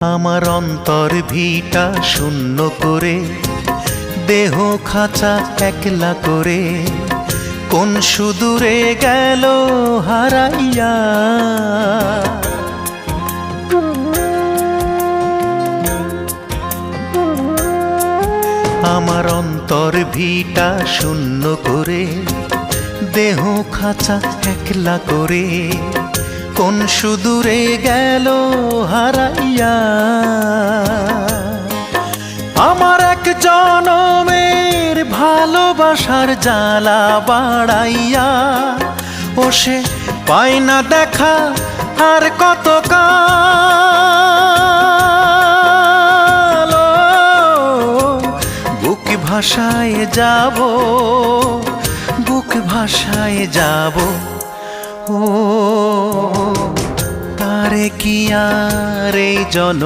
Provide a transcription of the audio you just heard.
আমার অন্তর ভিটা শূন্য করে, দেহ খাঁচা একলা করে, কোন সুদূরে গেল হারাইয়া। আমার অন্তর ভিটা শূন্য করে, দেহ খাঁচা একলা করে, কোন সুদূরে গেল হারাইয়া। আমার এক জনমের ভালোবাসার জ্বালা বাড়াইয়া, ও সে পায় না দেখা আর কত কাল। বুক ভাষায় যাব, বুক ভাষায় যাব, ও তারে কি আর এই জন